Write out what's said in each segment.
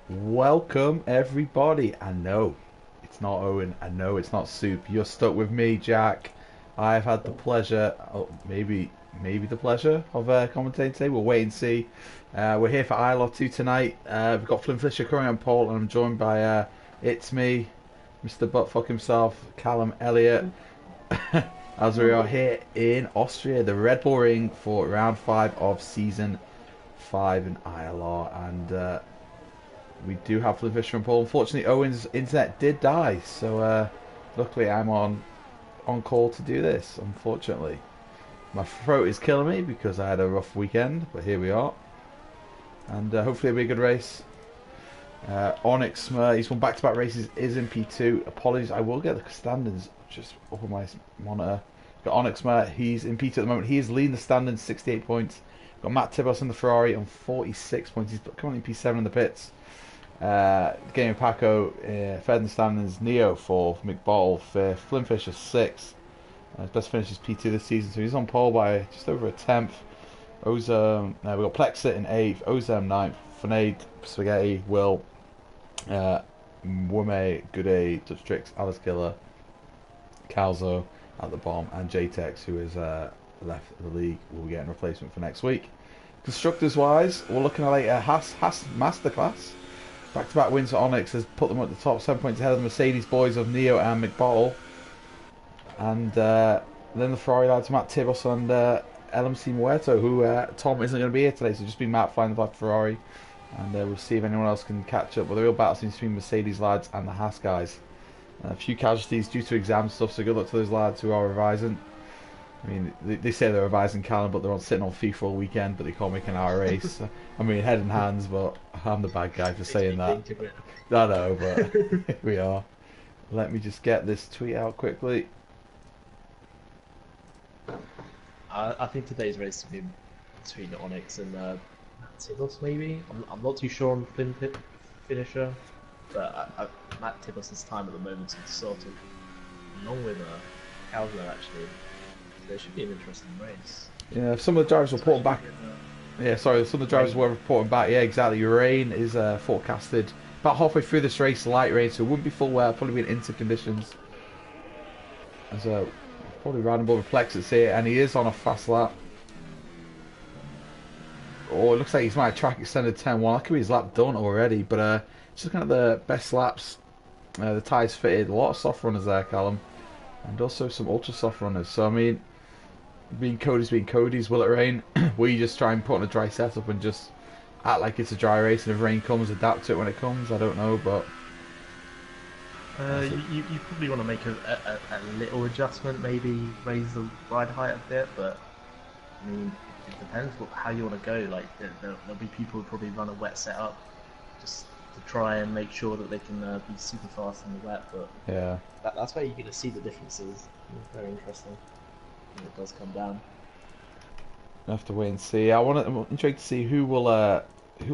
Welcome everybody. I know it's not Owen. I know it's not Soup. You're stuck with me, Jack. I've had the pleasure, maybe the pleasure of commentating today. We'll wait and see. We're here for ILR2 tonight. We've got Flynn Fisher currently on pole, and I'm joined by it's me, Mr. Buttfuck himself, Callum Elliott, as we are here in Austria, the Red Bull Ring for round 5 of season 5 in ILR, and we do have Flynn Fisher and Paul. Unfortunately, Owen's internet did die, so luckily I'm on call to do this. Unfortunately, my throat is killing me because I had a rough weekend, but here we are, and hopefully it'll be a good race. Onyx, he's won back-to-back races, is in P2. Apologies, I will get the standings just up on my monitor. Got Onyx, he's in P2 at the moment. He is leading the standings, 68 points. Got Matt Tibos in the Ferrari on 46 points. He's currently in P7 in the pits. Game of Paco, third in the standings. Neo 4th, McBottle 5th, Flynn Fisher 6th. His best finish is P2 this season, so he's on pole by just over a tenth. Ozem, we've got Plexit in 8th, Ozem 9th, Fanade, Spaghetti, Will, Wume, Gooday, Dutch Tricks, Alice Killer, Calzo at the bottom, and JTEX, who is left the league, will get a replacement for next week. Constructors wise, we're looking at a Haas Masterclass. Back-to-back wins for Onyx has put them at the top, 7 points ahead of the Mercedes boys of Neo and McBottle. And then the Ferrari lads, Matt Tibos and LMC Muerto, who Tom isn't going to be here today, so just be Matt flying the black Ferrari. And we'll see if anyone else can catch up. But the real battle seems to be Mercedes lads and the Haas guys. A few casualties due to exam stuff, so good luck to those lads who are revising. I mean, they say they're revising Callum, but they're on sitting on FIFA all weekend, but they can't make an hour race. I mean, head and hands, but I'm the bad guy for saying that. I know, but here we are. Let me just get this tweet out quickly. I think today's race will be between Onyx and Tibos, maybe. I'm not too sure on Flynn finisher, but Matt Tibos' time at the moment is sort of along with Calvin actually. There should be an interesting race. Yeah, some of the drivers reporting back. Yeah, sorry, some of the drivers were reporting back. Yeah, exactly. Rain is forecasted about halfway through this race, light rain, so it wouldn't be full weather, probably be in inter conditions. So probably riding above Plexus here, and he is on a fast lap. Oh, it looks like he's might have track extended 10-1. That could be his lap done already, but just looking at the best laps, the tyres fitted, a lot of soft runners there, Callum, and also some ultra soft runners. So I mean, being Cody's, will it rain? Will you just try and put on a dry setup and just act like it's a dry race, and if rain comes, adapt to it when it comes? I don't know, but you probably want to make a little adjustment, maybe raise the ride height a bit, but I mean, it depends how you want to go. Like there'll be people who probably run a wet setup just to try and make sure that they can be super fast in the wet, but yeah, that's where you're going to see the differences. It's very interesting when it does come down. I have to wait and see. I'm intrigued to see who will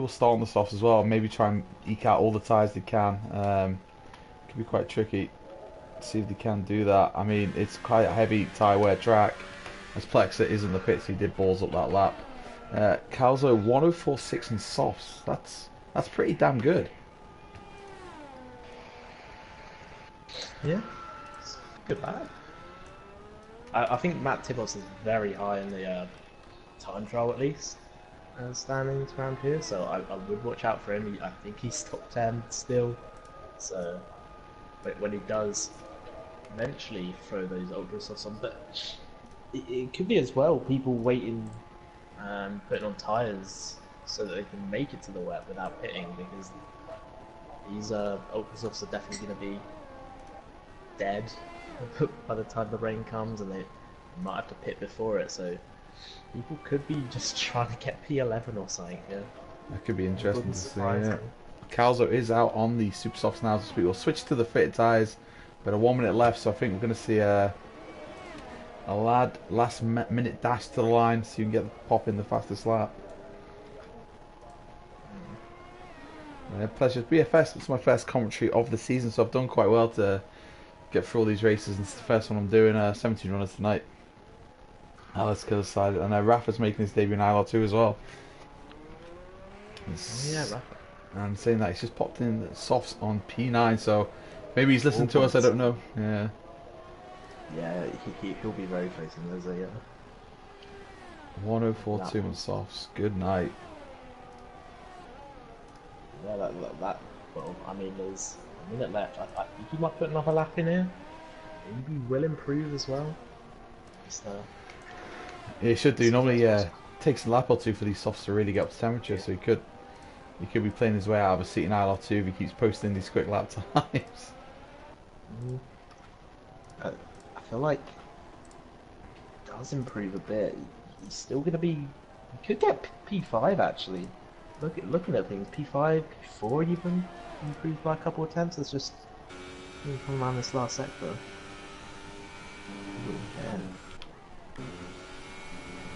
start on the softs as well. Maybe try and eke out all the tyres they can. Could be quite tricky to see if they can do that. I mean, it's quite a heavy tyre wear track. As Plexa is in the pits, he did balls up that lap. Calzo 104.6 in softs. That's pretty damn good. Yeah, it's good lap. I think Matt Tibos is very high in the time trial, at least, standings around here, so I would watch out for him. I think he's top 10 still, so when he does eventually throw those ultra softs on, but it could be as well people waiting, putting on tyres so that they can make it to the wet without pitting, because these ultra softs are definitely going to be dead by the time the rain comes, and they might have to pit before it, so people could be just trying to get P11 or something. Yeah, that could be interesting to see. Yeah. Calzo is out on the super softs now, so we'll switch to the fitted tyres, but a 1 minute left, so I think we're going to see a lad last minute dash to the line so you can get the pop in the fastest lap. Pleasure. BFS, it's my first commentary of the season, so I've done quite well to get through all these races, and it's the first one I'm doing. 17 runners tonight. Alice Killer side, and Rafa's making his debut in ILR2 as well. Oh yeah, Rafa. and saying that he's just popped in softs on P9, so maybe he's listened to us, I points. don't know. Yeah. Yeah, he'll be very close in those, yeah. 1042 on softs. Good night. Yeah, that well, I mean, there's a minute left. I think he might put another lap in here. Maybe will improve as well. Just, He should do. Normally, takes a lap or two for these softs to really get up to temperature, so he could be playing his way out of a seat in ILR2 if he keeps posting these quick lap times. I feel like he does improve a bit. He's still going to be. He could get P5 actually. Looking at things, P5, P4 even improved by a couple of attempts. It's just coming around this last sector. Yeah.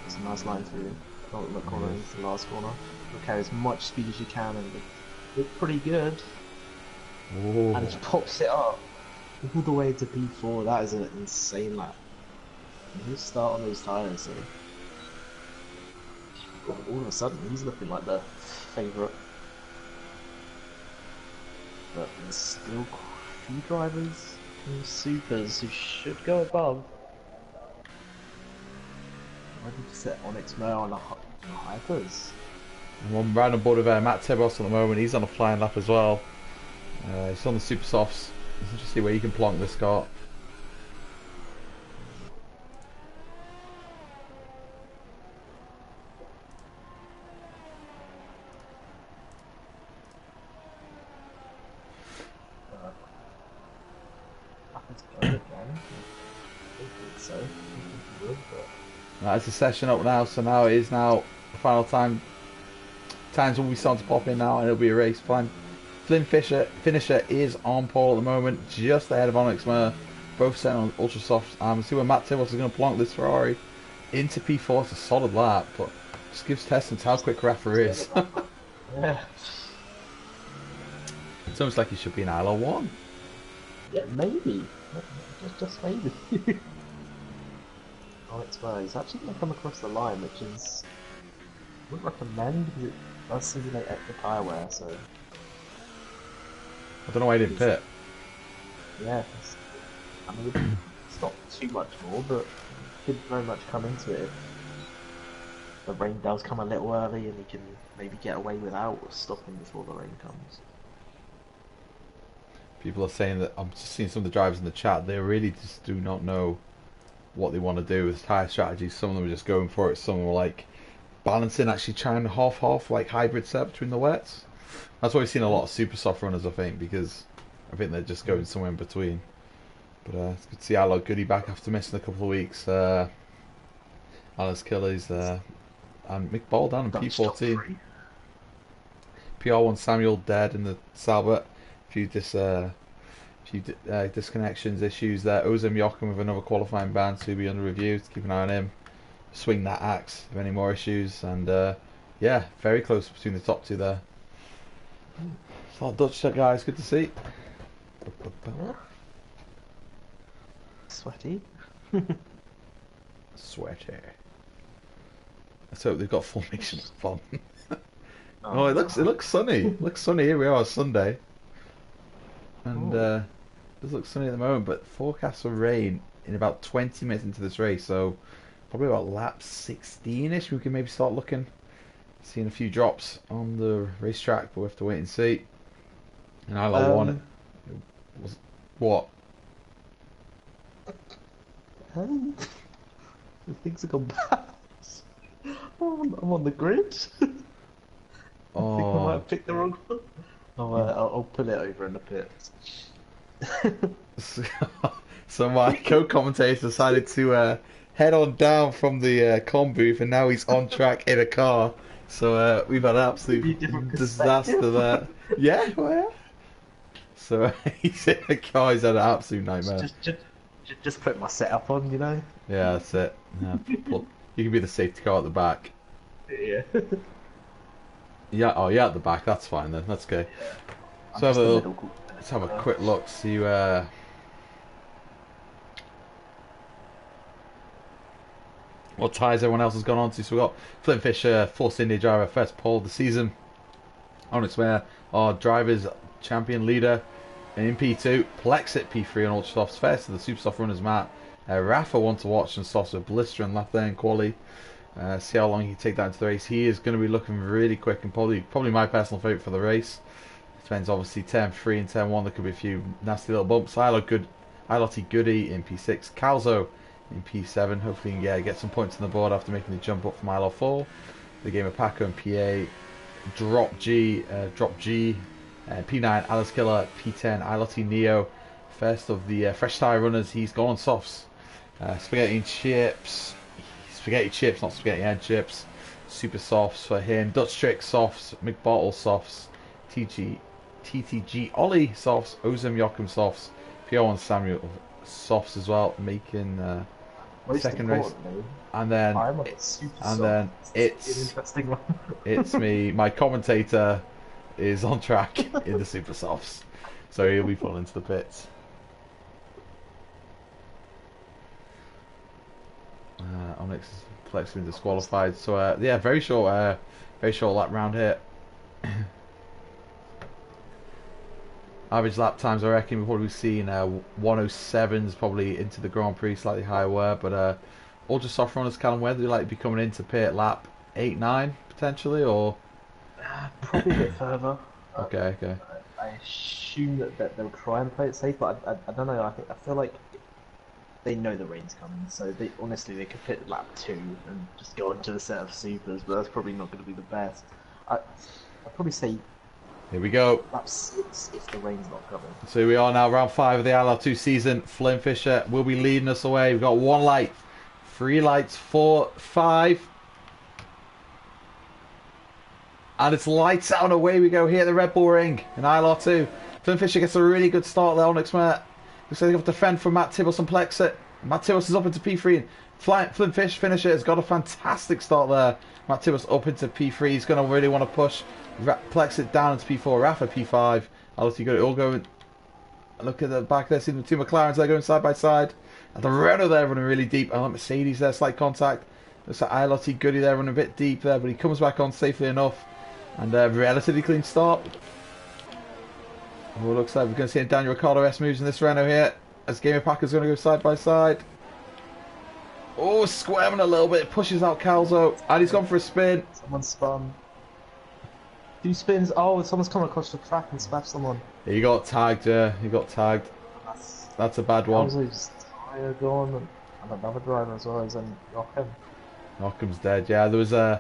It's a nice line through. Look corner into the last corner. Look, carry as much speed as you can, and look pretty good. Ooh. And it pops it up all the way to P4. That is an insane lap. He'll start on those tyres, so all of a sudden he's looking like the favourite. But there's still a few drivers in supers who should go above. Ready to set Onyx Mo on a hypers. I'm right on board with Matt Tibos at the moment. He's on a flying lap as well. He's on the super softs. Let's just see where you can plonk this car. It's a session up now, so now it is now the final time. Times will be starting to pop in now, and it'll be a race. Flynn Finisher is on pole at the moment, just ahead of Onyx Mer, both set on ultra softs. We'll see where Matt Tibos is going to plonk this Ferrari into P4. It's a solid lap, but just gives testament to how quick Rafa is. Yeah. It's almost like he should be in ILR1. Yeah, maybe. Just maybe. Onyx Mer is actually going to come across the line, which is I would recommend because it does simulate extra tyre wear, so I don't know why he didn't pit. yeah, I mean it's not too much more, but it could very much come into it if the rain does come a little early and he can maybe get away without stopping before the rain comes. People are saying that, I'm just seeing some of the drivers in the chat, they really just do not know what they want to do with tyre strategies. Some of them are just going for it, some of them are like balancing, actually trying to half like hybrid set between the wets. That's why we've seen a lot of super soft runners, I think, because I think they're just going somewhere in between. But it's good to see Alok Goody back after missing a couple of weeks. Alice Killers and Mick Ball down in P14. PR1 Samuel dead in the Salbert. Few disconnections issues there. Ozem Jochen with another qualifying ban to be under review. To keep an eye on him. Swing that axe if any more issues, and yeah, very close between the top two there. So Dutch guys, good to see. Sweaty. Sweaty. Let's hope they've got formation of fun. Oh, it looks sunny. It looks sunny. Here we are, Sunday, and it does look sunny at the moment. But forecast for rain in about 20 minutes into this race, so probably about lap 16ish. We can maybe start seeing a few drops on the racetrack, but we have to wait and see. And ILR1 was what? Things have gone bad. I'm on the grid. I think I might have picked the wrong one. I'll pull it over in the pits. So my co-commentator decided to head on down from the comm booth, and now he's on track in a car. So we've had an absolute disaster there. Yeah, well, yeah. So he's in a car. He's had an absolute nightmare. Just put my setup on, you know. Yeah, that's it. Yeah, you can be the safety car at the back. Yeah. Yeah. Oh, yeah, at the back. That's fine then. That's okay. Yeah. So let's have a quick look. See what tyres everyone else has gone on to. So we've got Flint Fisher, Force India driver, first pole of the season. Onyx Mare, our drivers champion leader in P2, Plex at P3 on Ultra Softs, first of the Super Soft runners, Matt. Rafa one to watch and Softs with blistering lap there in quali. See how long he can take that into the race. He is going to be looking really quick and probably my personal favourite for the race. Depends obviously turn 3 and turn 1, there could be a few nasty little bumps. ILRT Goody in P6, Calzo in P7. Hopefully he can get some points on the board after making the jump up from ILR4. The game of Paco in PA, Drop G, P9, Alice Killer, P10, ILRT Neo. First of the fresh tyre runners, he's gone on softs. Spaghetti and chips, not spaghetti and chips. Super softs for him. Dutch Trick softs, McBottle softs, TTG Ollie softs, Ozem Joachim softs, PR1 Samuel softs as well, making second race. And then it's an interesting one. it's me. My commentator is on track in the super softs, so he'll be pulling into the pits. Onyx Flex been disqualified, so yeah, very short lap round here. Average lap times, I reckon we've probably seen 107s probably into the Grand Prix, slightly higher were, but Ultra Soft runners, Callum, whether they like be coming into pit lap 8, 9 potentially, or probably a bit further. Okay. I assume that they'll try and play it safe, but I don't know. I feel like they know the rain's coming, so they could pit lap 2 and just go into the set of supers, but that's probably not going to be the best. I'd probably say here we go. lap 6 if the rain's not coming. So here we are now, round 5 of the ILR2 season. Flynn Fisher will be leading us away. We've got 1 light, 3 lights, 4, 5. And it's lights out and away we go here at the Red Bull Ring in ILR2. Flynn Fisher gets a really good start there on Onyx Mert. Looks like they have to defend from Matt Tibbles and Plexit. Matt Tibbles is up into P3 and Flynn Fisher has got a fantastic start there. Matt Tibbles up into P3. He's going to really want to push Plexit down into P4. Rafa P5. Obviously got it all going. Look at the back there, seeing the 2 McLarens there going side by side. And the Renault there running really deep. And Mercedes there, slight contact. Looks like ILRT Goody there running a bit deep there, but he comes back on safely enough. And relatively clean start. Oh, looks like we're going to see Daniel Ricciardo S moves in this Renault here. As Gamer Packer's going to go side by side. Oh, squirming a little bit. Pushes out Calzo. And he's gone for a spin. Someone spun. 2 spins. Oh, someone's come across the track and smashed someone. He got tagged, yeah. He got tagged. That's a bad one. Calzo's tyre gone. And another driver as well. He's in Joachim. Joachim's dead, yeah. There was I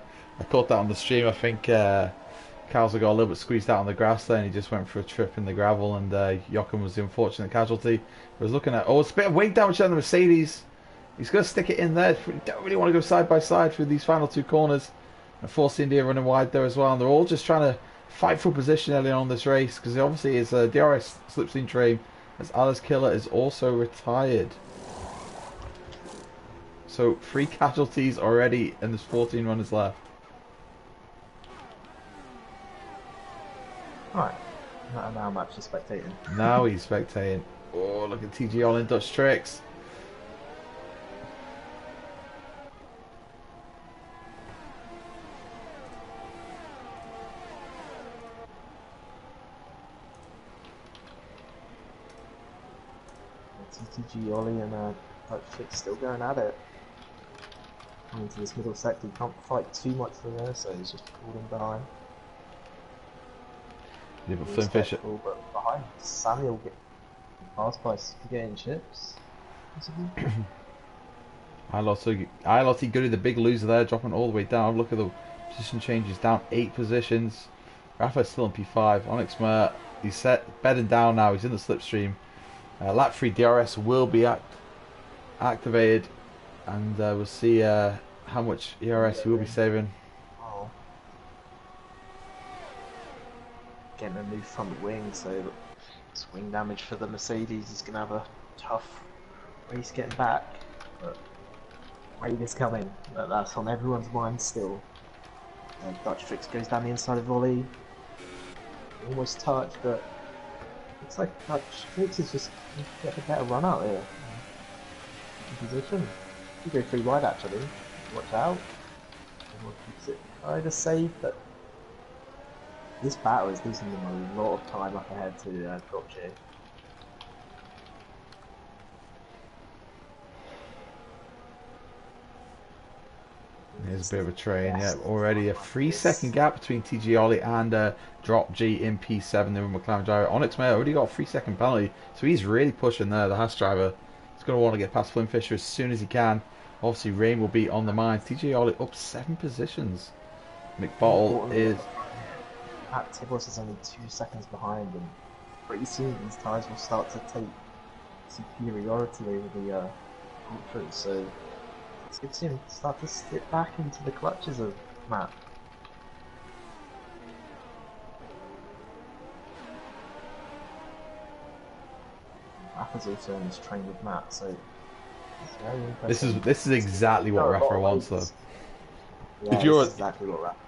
caught that on the stream. I think Calzo got a little bit squeezed out on the grass there and he just went for a trip in the gravel, and Joachim was the unfortunate casualty. I was looking at, it's a bit of weight damage on the Mercedes. He's going to stick it in there. You don't really want to go side by side through these final 2 corners. And Force India running wide there as well. And they're all just trying to fight for position early on this race, because obviously it's a DRS slipstream train, as Alice Killer is also retired. So 3 casualties already and there's 14 runners left. Right, now I'm actually spectating. Now he's spectating. Oh, look at TG all in Dutch tricks. TTG Ollie and Dutch tricks still going at it. Coming to this middle sector, you can't fight too much from there, so he's just falling behind. Yeah, but Flynn Fisher. But behind Samuel passed by getting chips. ILRT Goody, the big loser there, dropping all the way down. Look at the position changes, down 8 positions. Rafa's still in P5. Onyx Mert, he's bedding down now. He's in the slipstream. Lap 3 DRS will be activated, and we'll see how much ERS he will be saving. Getting a new front wing, so swing damage for the Mercedes is going to have a tough race getting back. But rain is coming, but that's on everyone's mind still. Dutch Tricks goes down the inside of Volley, almost touched, but looks like Dutch Tricks is just getting a better run out here. In position, you go 3 wide actually. Watch out. Everyone keeps it kind of safe, but This battle is losing them a lot of time up ahead to drop G. Here's a bit of a train, yeah. Already a 3 second gap between TG Ollie and Drop G in P7, the McLaren driver. Onyx Mayer already got a 3 second penalty, so he's really pushing there, the Haas driver. He's going to want to get past Flynn Fisher as soon as he can. Obviously, Rain will be on the mines. TG Ollie up 7 positions. McBottle is... Matt Tibos is only 2 seconds behind, and pretty soon these tyres will start to take superiority over the Ultras, so it's good to see him start to slip back into the clutches of Matt. Rafa's also in this train with Matt, so it's very interesting. This is exactly what Rafa wants, though. Yeah, if you're exactly what Rafa.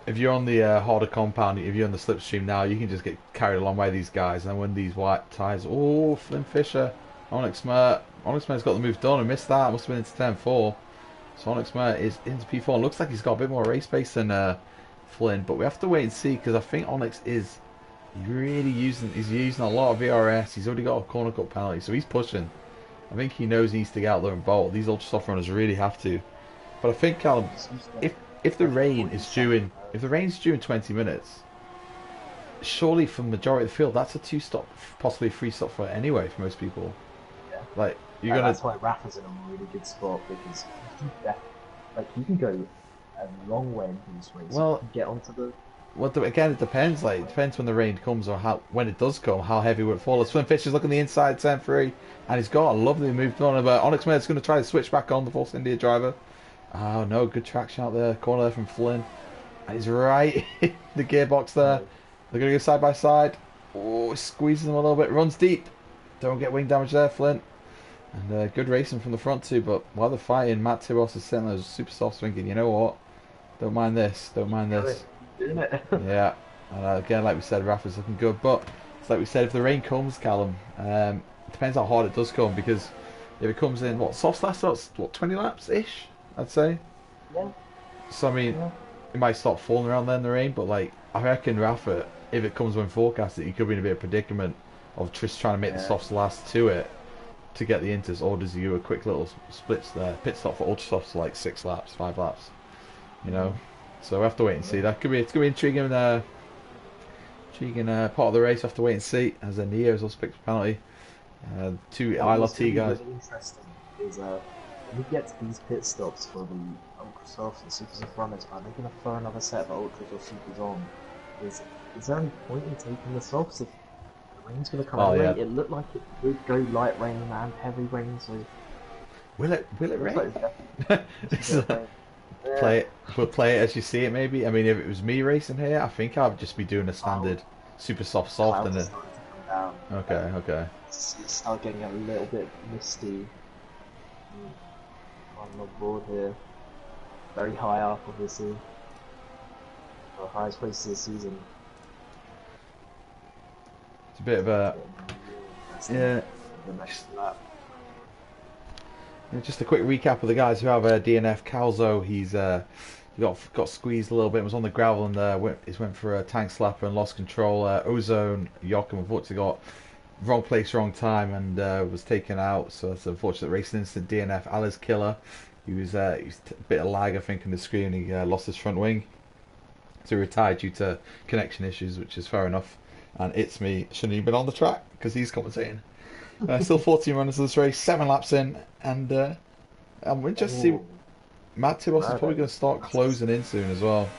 if you're on the harder compound, if you're on the slipstream now, you can just get carried along by these guys, and when these white tyres, oh, Flynn Fisher, Onyx Mayer. Onyx Mayer's got the move done and missed that. Must have been into 10-4. So Onyx Mayer is into P4. Looks like he's got a bit more race pace than Flynn, but we have to wait and see because I think Onyx is really using a lot of VRS. He's already got a corner cut penalty, so he's pushing. I think he knows he needs to get out there and bolt. These ultra soft runners really have to. But I think Callum, if the rain is due in 20 minutes, surely for the majority of the field that's a 2-stop, possibly a 3-stop for it anyway for most people. Yeah. Like you're gonna. That's why Rafa's in a really good spot because you can go a long way into this race. Well, you can get onto the. Well, again, it depends. Like, it depends when the rain comes or when it does come, how heavy will it fall. Flynn Fisher's looking the inside 10-3, and he's got a lovely move on. But Onyx Mayer's going to try to switch back on the Force India driver. Oh no, good traction out there, corner there from Flynn, and he's right in the gearbox there. They're going to go side by side. Oh, squeezes them a little bit, runs deep. Don't get wing damage there, Flynn. And good racing from the front too. But while they're fighting, Matt Tibos is sitting there super soft, thinking, you know what? Don't mind this. Don't mind this. Yeah, and again, like we said, Rafa's looking good, but it's like we said, if the rain comes, Callum, it depends how hard it does come, because if it comes in, soft laps, what, 20 laps ish, I'd say. Yeah. So I mean, it might start falling around then in the rain, but like I reckon Rafa, if it comes when forecasted, he could be in a bit of predicament of just trying to make the softs last to it to get the inters, or does he do a quick little splits there, pit stop for ultra softs for like 6 laps, 5 laps, you know. So we have to wait and see. It's gonna be intriguing. Intriguing part of the race. We have to wait and see. As a Neo's also picked a penalty. 2 ILRT guys. Really interesting is when we get to these pit stops for the ultra softs and super soft runners, are they going to throw another set of ultras or supers on? Is there any point in taking the softs if the rain's going to come out? It looked like it would go light rain and heavy rain. So will it rain? Play it as you see it, maybe. I mean, if it was me racing here, I think I'd just be doing a standard super soft and then. Okay. Start getting a little bit misty on the board here. Very high up, obviously. The highest place of the season. It's a bit of a The next lap. Just a quick recap of the guys who have DNF. Calzo, he got squeezed a little bit, was on the gravel and went for a tank slapper and lost control. Ozone, Joachim unfortunately got wrong place, wrong time and was taken out, so that's an unfortunate racing incident. DNF. Alice Killer, he was a bit of lag I think in the screen, he lost his front wing, so he retired due to connection issues, which is fair enough. And It's Me shouldn't even been on the track because he's commentating. Still 14 runners of this race, 7 laps in, and we'll just see. Matt Tibos is probably going to start closing in soon as well.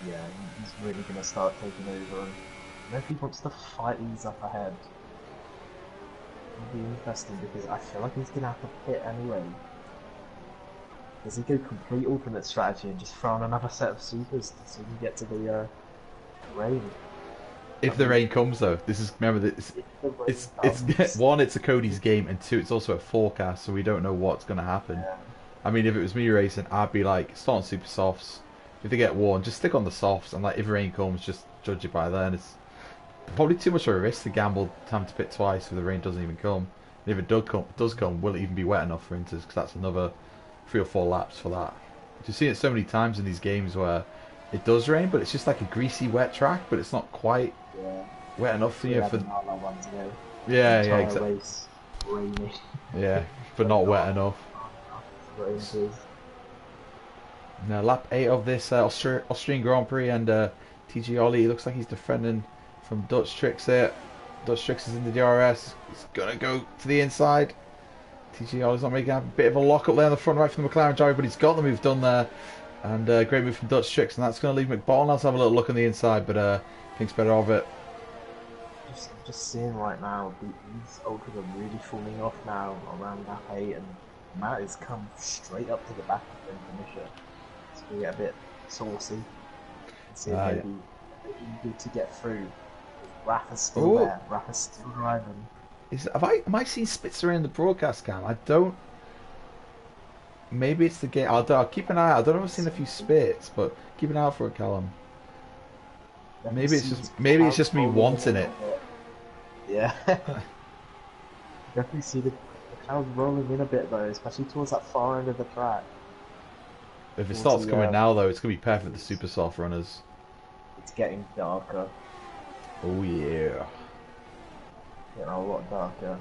Yeah, he's really going to start taking over, and if he wants to fight these up ahead, it'll be interesting because I feel like he's going to have to pit anyway. Does he go complete alternate strategy and just throw on another set of supers so he can get to the rain? If the rain comes though, remember it's one, it's a Cody's game, and 2, it's also a forecast, so we don't know what's going to happen. Yeah. I mean, if it was me racing, I'd be like, start on super softs. If they get warm, just stick on the softs, and like if rain comes, just judge it by then. It's probably too much of a risk to gamble, time to pit twice if the rain doesn't even come. And if it does come, will it even be wet enough for inters? Because that's another 3 or 4 laps for that. You've seen it so many times in these games where It does rain, but it's just like a greasy, wet track, but it's not quite Yeah. wet enough for you for. ILR ones ago. Yeah, yeah, Entire exactly. race rainy. Yeah, but But not wet not enough. what it is. Now, lap 8 of this Austrian Grand Prix, and TG Ollie looks like he's defending from Dutch Tricks here. Dutch Tricks is in the DRS. He's gonna go to the inside. TG Ollie's not making a bit of a lock up there on the front right from the McLaren driver, but he's got the move done there. And great move from Dutch Tricks, and that's going to leave McBall now to have a little look on the inside, but thinks better of it. Just seeing right now, these ultras are really falling off now around lap 8, and Matt has come straight up to the back of the finisher. It's going to get a bit saucy. And see maybe eager to get through. Rafa's still there. Rafa's still driving. Am I seeing Spitzer in the broadcast cam? I don't. Maybe it's the game. I'll keep an eye out. I don't know if I've seen a few spits, but keep an eye out for it, Callum. Maybe it's just me wanting it. Yeah. Definitely see the clouds rolling in a bit though, especially towards that far end of the track. If it starts coming now though, it's gonna be perfect for super soft runners. It's getting darker. Oh yeah. Getting a lot darker.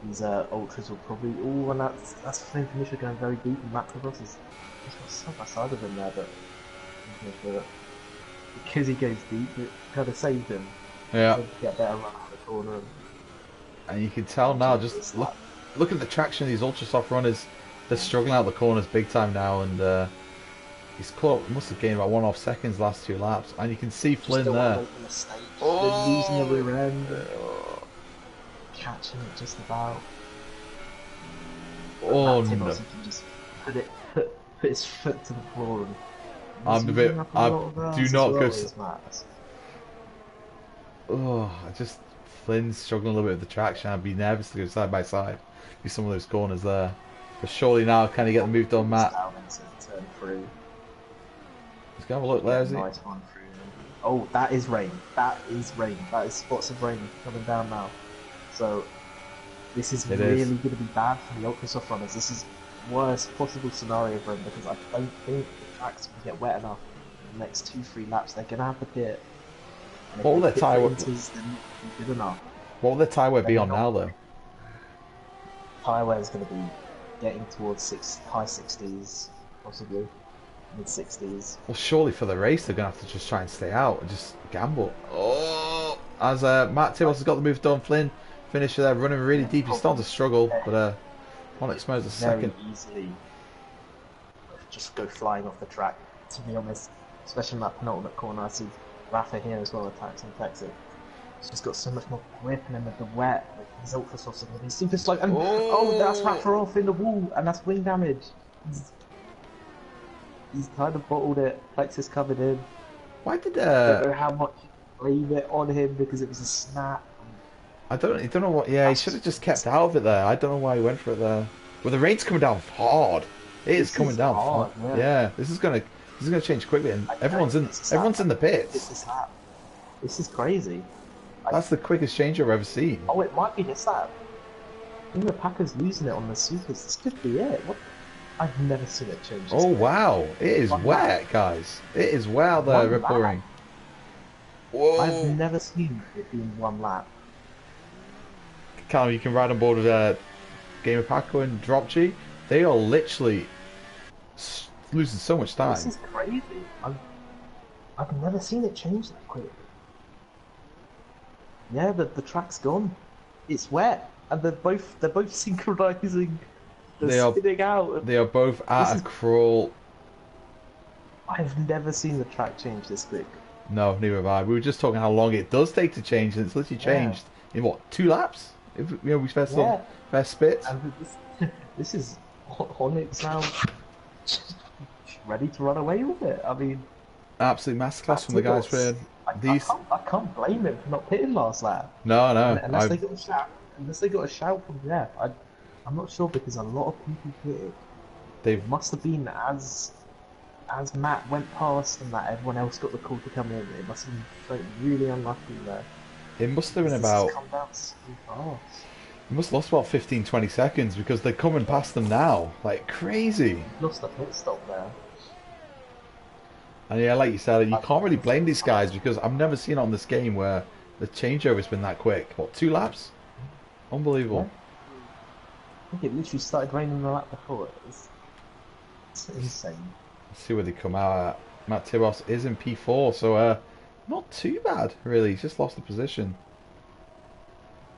These ultras will probably. Oh, and that's the same finisher going very deep, and Matt Tibos is got side by side of him there, but because he goes deep, it kind of saved him. Yeah. So get better run out of the corner. And you can tell now, just look at the traction of these ultra soft runners. They're struggling out the corners big time now, and he's must have gained about 1.5 seconds last 2 laps, and you can see Flynn there. Losing the rear end. Catching it just about. Oh no! He can just put his foot to the floor and. Do not go. Oh, Flynn's struggling a little bit with the traction. I'd be nervous to go side by side with some of those corners there. But surely now, can he get the move done, Matt? Turn through. Let's go have a look there, is he? Nice one through. Oh, that is rain. That is rain. That is spots of rain coming down now. So this is really going to be bad for the ultra soft runners. This is worst possible scenario for them because I don't think the track's going to get wet enough in the next 2-3 laps. They're going to have the pit. What will their tyre wear? Good enough. What will their tyre wear be on now though? Tyre wear is going to be getting towards high 60s, possibly mid 60s. Well, surely for the race they're going to have to just try and stay out and just gamble. Oh, as Matt Tibbles has got the move done, Flynn finisher there, running really deep. He's starting to struggle, but on expose a second. Very easily just go flying off the track, to be honest. Especially in that penultimate corner, I see Rafa here as well attacks and takes it. He's just got so much more grip and then with the wet, with his ultra soft and he's super slow. And that's Rafa off in the wall, and that's wing damage. He's kind of bottled it. Plexus covered in. Why did I don't know how much blame it on him because it was a snap. I don't know what. Yeah, he should have just kept out of it there. I don't know why he went for it there. Well, the rain's coming down hard. It is coming down hard. Yeah, this is gonna change quickly, and everyone's in the pits. This is crazy. That's the quickest change I've ever seen. Oh, it might be this lap. I think the Packers losing it on the supers. This could be it. What? I've never seen it change. Oh wow, it is wet, guys. It is wet out there, rippling. Whoa! I've never seen it being one lap. Callum, you can ride on board with Game of Paco and Drop G. They are literally losing so much time. This is crazy. I've never seen it change that quick. Yeah, the track's gone. It's wet, and they're both synchronizing. They're spinning out. They are both at a crawl. I've never seen the track change this quick. No, neither have I. We were just talking how long it does take to change, and it's literally changed in what, 2 laps? If we first spits. And this is Onyx now, ready to run away with it. I mean, absolute masterclass from the guys for these. I can't blame him for not pitting last lap. No, unless they got a shout from ref. I'm not sure because a lot of people pitted. They must have been as Matt went past and that everyone else got the call to come in. It must have been really unlucky there. It must have been about. Come down so fast. It must have lost about 15-20 seconds because they're coming past them now like crazy. Lost a pit stop there. And yeah, like you said, you can't really blame these guys because I've never seen it on this game where the changeover's been that quick. What, 2 laps? Yeah, Unbelievable. I think it literally started raining the lap before. It's insane. Let's see where they come out at. Matt Tibos is in P4, so not too bad, really. He's just lost the position.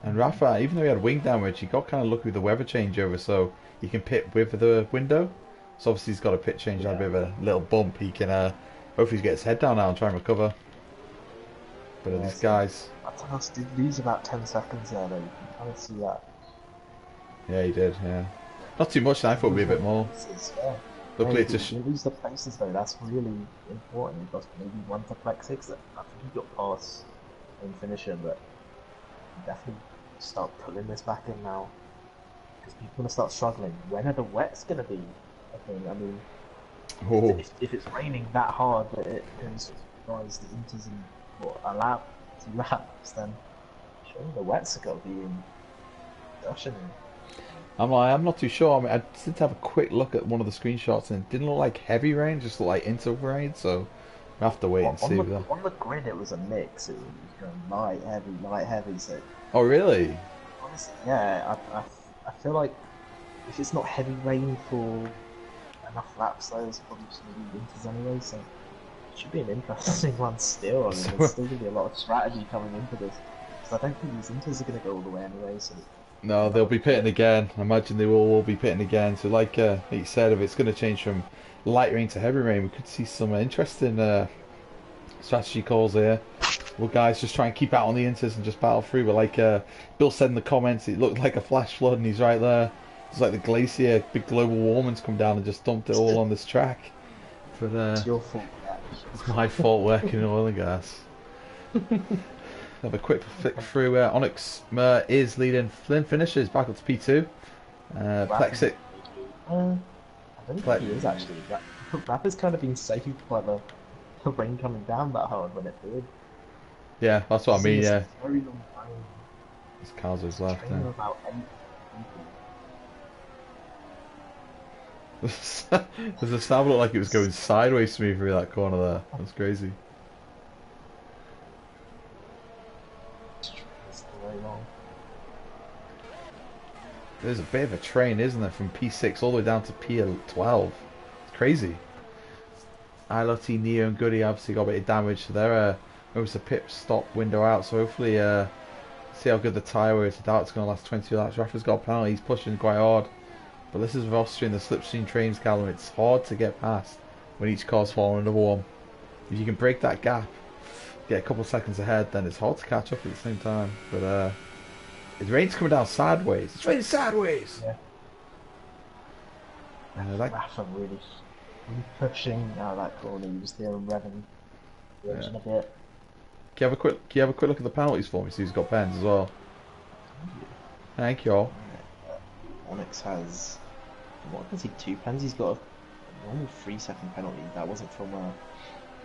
And Rafa, even though he had wing damage, he got kind of lucky with the weather changeover, so he can pit with the window. So obviously he's got a pit change, a bit of a little bump. He can hopefully get his head down now and try and recover. But Yeah, these so guys, Atanas did lose about 10 seconds there, though. You can kind of see that. yeah, he did, yeah. Not too much, I thought it'd be a bit more. Yeah. Luckily, Maybe if you lose the places, though, that's really important. You've got maybe one to Plex 6 that I think he got past in finishing, but definitely start pulling this back in now. Because people are going to start struggling. When are the wets going to be a thing? I mean, oh, if it's raining that hard that it goes rise the inters in what, a lap, 2 laps, then surely the wets are going to be in gushing in. I'm not too sure. I mean, I did have a quick look at one of the screenshots and it didn't look like heavy rain, just looked like interval rain. So we'll have to wait and see. On the grid, it was a mix. It was going light, heavy. So Oh, really? honestly, yeah, I feel like if it's not heavy rain for enough laps, though, it's probably just going to be winters anyway. So it should be an interesting one still. I mean, there's still going to be a lot of strategy coming into this. So I don't think these inters are going to go all the way anyway. So No, they'll be pitting again. I imagine they will all be pitting again. So like you said, if it's going to change from light rain to heavy rain, we could see some interesting strategy calls here. Well, guys, just try and keep out on the inters and just battle through. But like Bill said in the comments, it looked like a flash flood, and he's right there. It's like the glacier, big global warming's come down and just dumped it all on this track. But it's your fault. Yeah, it's my fault working in oil and gas. Have a quick flick through. Onyx is leading. Flynn finishes back up to P2. Plexic. I don't think he is actually. Rap has kind of been saved by the rain coming down that hard when it did. Yeah, that's what I mean. Yeah. Very long time. This car's was left. Training about 8 people. There's a snap looked like it was going sideways to me through that corner there. That's crazy. There's a bit of a train, isn't there, from P6 all the way down to P12. It's crazy. ILRT, Neo and Goody obviously got a bit of damage, so they're almost a pit stop window out, so hopefully see how good the tyre is. I doubt it's going to last 20 laps. Rafa's got a penalty, he's pushing quite hard. But this is with Austrian, the slipstream trains, Callum. It's hard to get past when each car's following another one. If you can break that gap, get a couple of seconds ahead, then it's hard to catch up at the same time. But the rain's coming down sideways. It's raining sideways! Yeah. Rafa really pushing out of that corner. He was there and revving the engine a bit. Can you have a quick look at the penalties for me? See who's got pens as well. Thank you all. Onyx has, what does he, 2 pens? He's got a normal 3-second penalty. That wasn't from a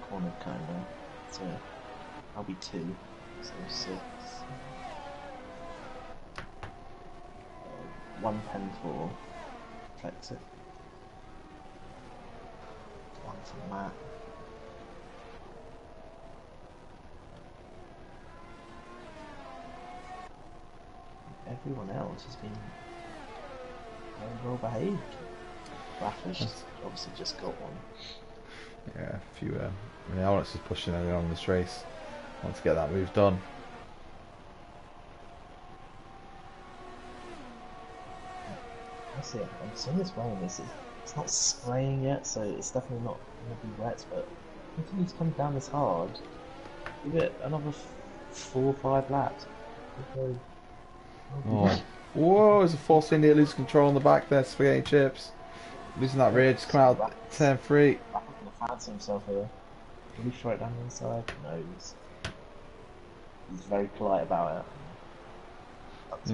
corner kind of. So that'll be 2. So 6. 1 pen for Flexit. 1 for Matt. Everyone else has been very well behaved. Rafa's obviously just got one. Yeah, a few. I mean, Onyx is pushing early on in this race. Want to get that move done. Honestly, I'm seeing this rain. It's not spraying yet, so it's definitely not going to be wet. But until he's come down this hard, give it another 4 or 5 laps. Oh. Whoa, there's a force India losing control on the back there, Spaghetti Chips. Losing that rear, just come out 10-3. Rafa's going to fancy himself here. Will he throw it down the inside? No, he's very polite about it.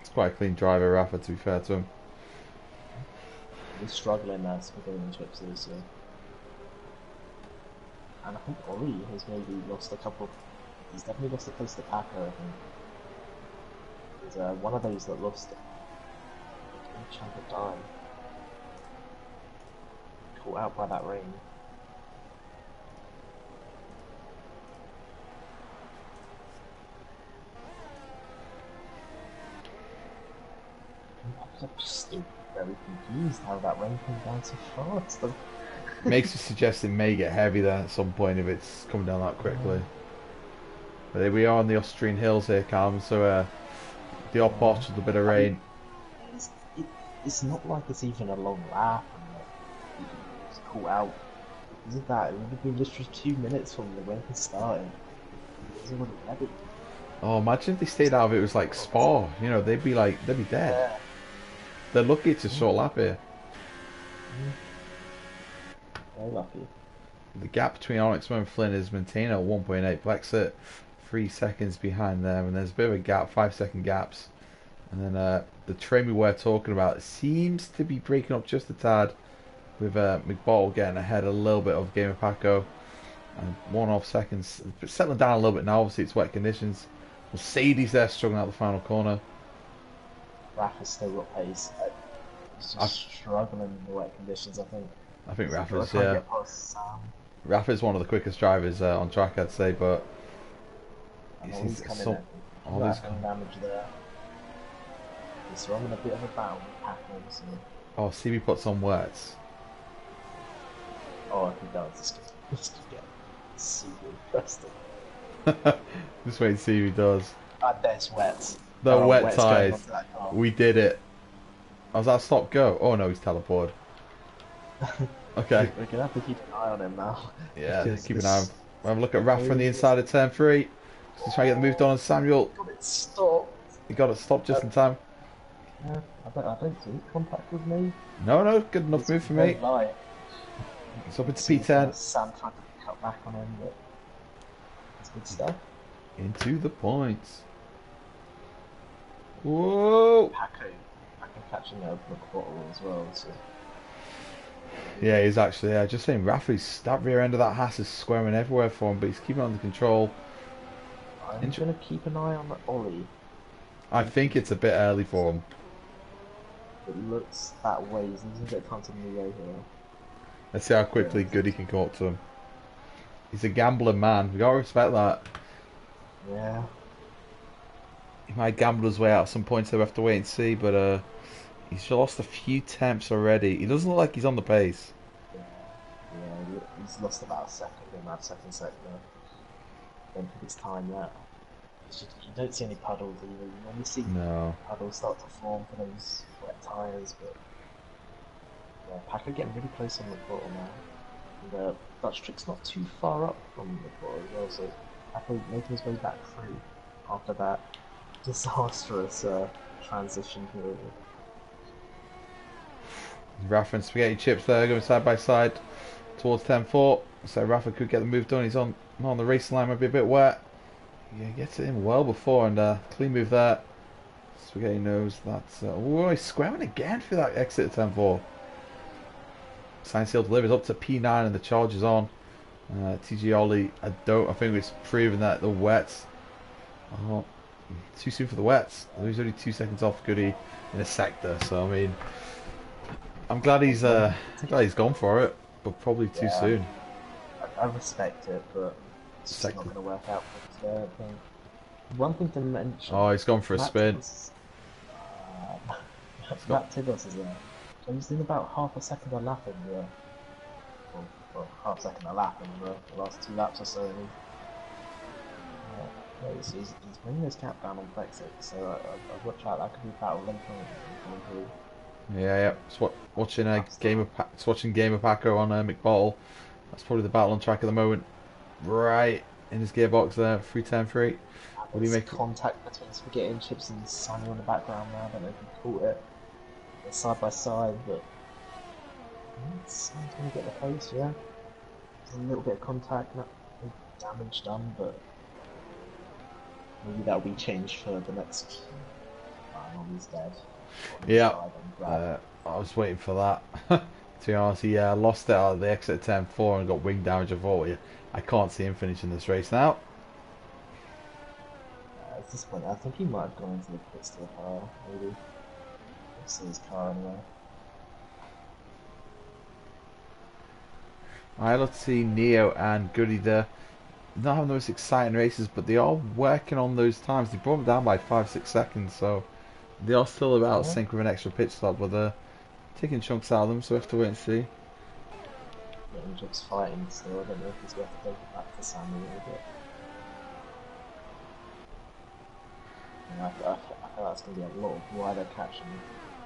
It's quite a clean driver, Rafa, to be fair to him. He's struggling there, Spaghetti and Chips is. And I think Ori has maybe lost a couple. He's definitely lost a place to Packer, I think. He's one of those that lost a chunk of time. Caught out by that rain. I'm just still very confused how that rain came down so fast. Makes me suggest it may get heavy then at some point if it's coming down that quickly. But here we are on the Austrian hills here, Callum, so the odd patch with a bit of rain. It's, it, it's not like it's even a long lap and it's caught out. Isn't that? It would have been literally 2 minutes from the rain started. It was already ready. Oh, imagine if they stayed out of it was like Spa, you know, they'd be dead. Yeah. They're lucky it's a short lap here. Very lucky. The gap between Onyx and Flynn is maintained at 1.8. Brexit 3 seconds behind them, and there's a bit of a gap, 5-second gaps. And then the train we were talking about seems to be breaking up just a tad, with McBottle getting ahead a little bit of Game of Paco. And 1.5 seconds, settling down a little bit now. Obviously, it's wet conditions. Mercedes there struggling out the final corner. Rafa's still got pace. He's just struggling in the wet conditions, I think. I think Rafa's, Get yeah. past Sam. Rafa's one of the quickest drivers on track, I'd say, but He's coming in. all this damage there. So I'm in a bit of a battle with Paco. So. Oh, CB puts on words. Oh, I think that was just get super interesting. Just wait and see if he does. There's wets. The wet tyres. We did it. I was at stop go. Oh no, he's teleported. Okay. We're gonna have to keep an eye on him now. Yeah, keep an eye on him. Have a look at Rafa on the inside of turn 3. He's trying to get the move done on Samuel. Got it stopped. He got it stopped just in time. Yeah, I don't see contact with me. No, good enough move for me. Light. It's up into P10. Sam tried to cut back on him, but it's good stuff. Into the points. Whoa! Paco catching a book bottle as well, so. Yeah, he's actually, just saying, Rafi's, that rear end of that Haas is squaring everywhere for him, but he's keeping it under control. I'm going to keep an eye on the Ollie. I think it's a bit early for him. It looks that way, he's a bit of time to move over here. Let's see how quickly Goody can come up to him. He's a gambling man, we gotta respect that. Yeah. He might gamble his way out at some points, so we have to wait and see, but he's lost a few temps already. He doesn't look like he's on the pace. Yeah, he's lost about a second in that second sector. I don't think it's time yet. You don't see any puddles either. You normally see puddles start to form for those wet tyres, but yeah, Paco getting really close on the bottom now. And Dutch Trick's not too far up from the bottom as well, so Paco making his way back through after that disastrous transition period. Rafa and Spaghetti Chips there going side by side towards 10-4. So Rafa could get the move done. He's on the racing line, might be a bit wet. Yeah, gets it in well before, and clean move there. Spaghetti knows that's. Oh, he's squaring again for that exit at 10-4. Sign seal delivers up to P9, and the charge is on. TG Ollie, I think it's proven that the wets. Oh, too soon for the wets. He's only 2 seconds off Goody in a sector, so I mean. I'm glad he's gone for it, but probably too soon. I respect it, but it's just not going to work out for his thing. One thing to mention. Oh, he's gone for a spin. Matt Tibbles is there. So he's doing about half a second a lap in the, well, half a second a lap in the last 2 laps or so. He's bringing his cap down on Brexit, so I watch out. That could be a battle length coming through. Yeah. It's watching Game of Paco on McBottle. That's probably the battle on track at the moment. Right in his gearbox there, 3-10-3. What do you make? Contact between Spaghetti and Chips and Samuel in the background now. I don't know if you caught it. They're side by side, but Sam's going to get the pace. Yeah, there's a little bit of contact, not damage done, but maybe that'll be changed for the next. He's dead. Yeah, I was waiting for that. To be honest, he lost it out of the exit at 10-4 and got wing damage. I thought, I can't see him finishing this race now. At this point, I think he might have gone into the pits to the car, maybe. Let's see his car anyway. Alright, let's see Neo and Goody there. Not having those exciting races, but they are working on those times. They brought them down by 5-6 seconds, so They are still about Yeah. sync with an extra pit stop, but they're taking chunks out of them, so we have to wait and see. Yeah, I'm just fighting still. I don't know if he's worth to take it back to Sammy a little bit. Yeah, I feel that's going to be a lot of wider catching.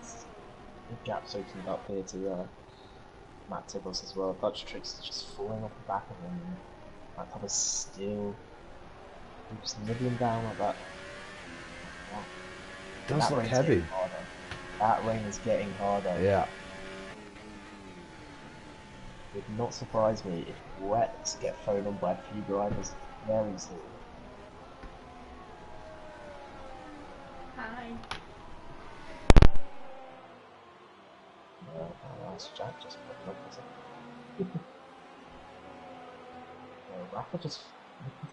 Big gaps opened up here to Matt Tibbles as well. Dutch Tricks is just falling off the back of him. And that type of steel, just nibbling down like that. Yeah. Does That look rain's heavy. getting harder. That rain is getting harder. Yeah. It would not surprise me if wets get thrown on by a few drivers very soon. Hi. Nice Jack just popped up, was it? Rafa just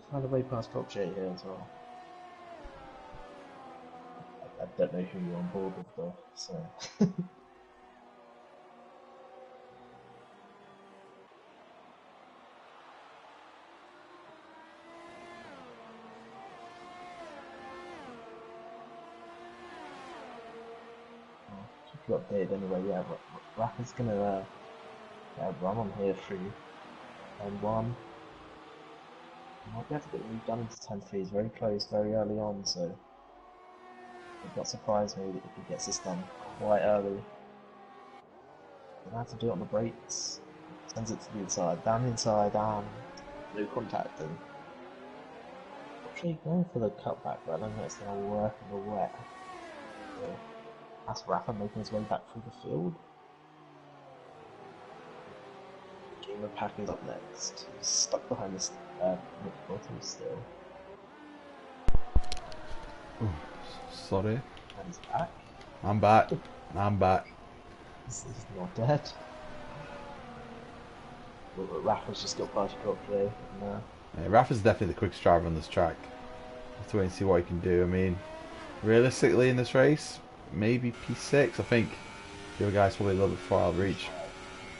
found a way past Top J here as well. I don't know who you're on board with though, so. Keep you updated anyway, yeah, but Rafa's gonna run on here through N1. Might be able to get moved down into 10-3, he's very close, very early on, so it would not surprise me if he gets this done quite early. Gonna have to do it on the brakes. Sends it to the inside, down the inside, down, no contact, and actually going for the cutback, but I don't think it's gonna work in the wet. So that's Rafa making his way back through the field. Game of Packers up next. He's stuck behind this Nick Bottom still. Ooh, sorry. And he's back. I'm back. I'm back. He's not dead. But Rafa's just got party clock there. And, Yeah, Rafa's definitely the quickest driver on this track. Have to wait and see what he can do. I mean, realistically in this race, maybe P6. I think the other guy's probably a little bit far out of reach.